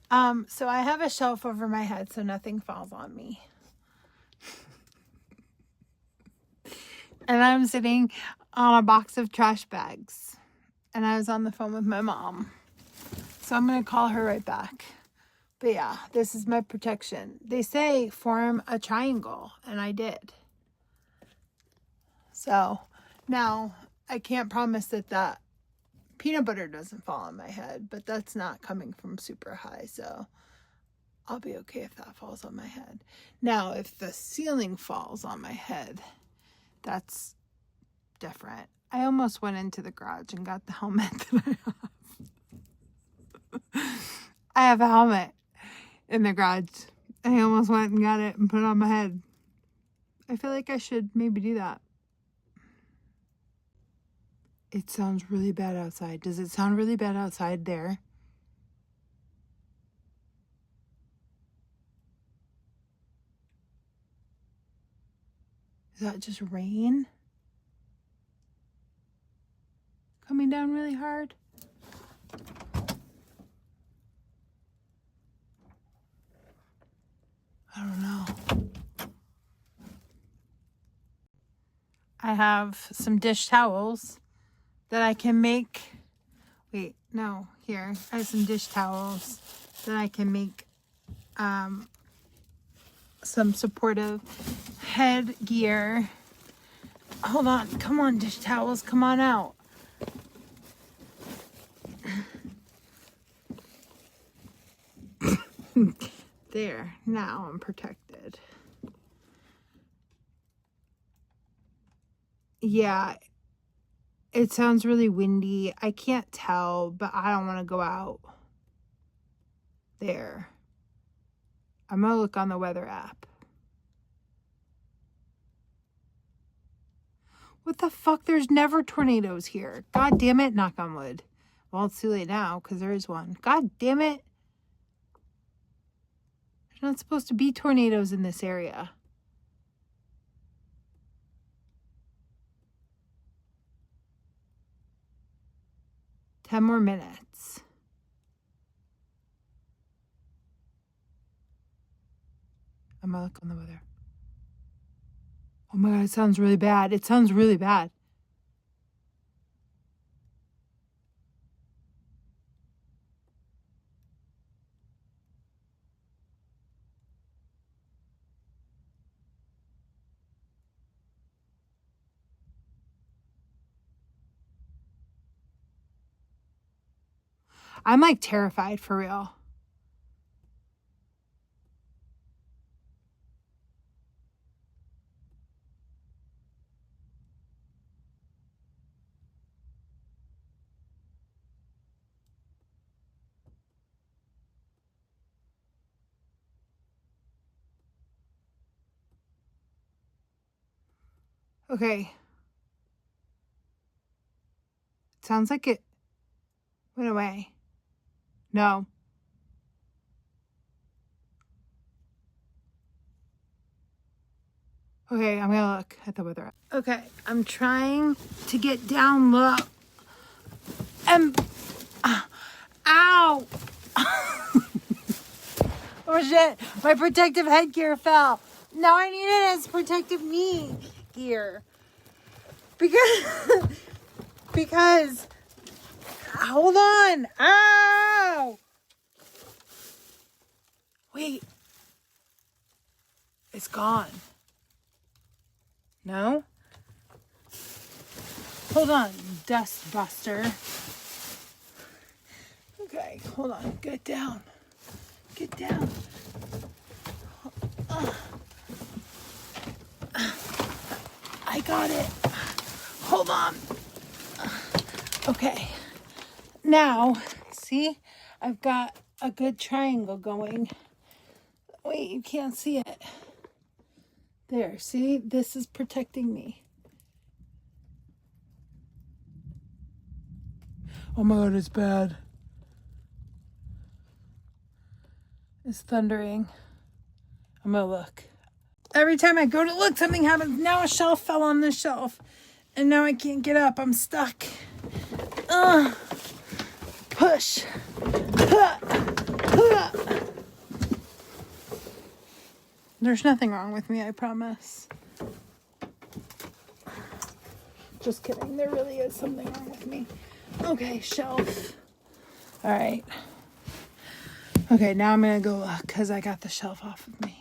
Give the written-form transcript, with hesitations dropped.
So I have a shelf over my head so nothing falls on me. And I'm sitting on a box of trash bags. And I was on the phone with my mom. So I'm going to call her right back. But yeah, this is my protection. They say form a triangle, and I did. So now I can't promise that peanut butter doesn't fall on my head, but that's not coming from super high. So I'll be okay if that falls on my head. Now, if the ceiling falls on my head, that's different. I almost went into the garage and got the helmet that I have. I have a helmet in the garage. I almost went and got it and put it on my head. I feel like I should maybe do that. It sounds really bad outside. Does it sound really bad outside there? Is that just rain? Coming down really hard? I don't know. I have some dish towels that I can make. Wait, no, here. I have some dish towels that I can make some supportive headgear. Hold on. Come on, dish towels. Come on out. There. Now I'm protected. Yeah. It sounds really windy. I can't tell, but I don't want to go out there. I'm going to look on the weather app. What the fuck? There's never tornadoes here. God damn it. Knock on wood. Well, it's too late now because there is one. God damn it. There's not supposed to be tornadoes in this area. Ten more minutes. I'm gonna look on the weather. Oh my God, it sounds really bad. It sounds really bad. I'm like terrified for real. Okay. It sounds like it went away. No. Okay, I'm gonna look at the weather. Okay, I'm trying to get down low. And ow! Oh shit! My protective headgear fell. Now I need it as protective knee gear because hold on. Ow! Wait. It's gone. No? Hold on, dust buster. Okay, hold on. Get down. Get down. I got it. Hold on. Okay. Now, see? I've got a good triangle going. Wait, you can't see it. There, see? This is protecting me. Oh my God, it's bad. It's thundering. I'm gonna look. Every time I go to look, something happens. Now a shelf fell on this shelf. And now I can't get up. I'm stuck. Push. There's nothing wrong with me, I promise. Just kidding. There really is something wrong with me. Okay, shelf. All right. Okay, now I'm going to go look because I got the shelf off of me.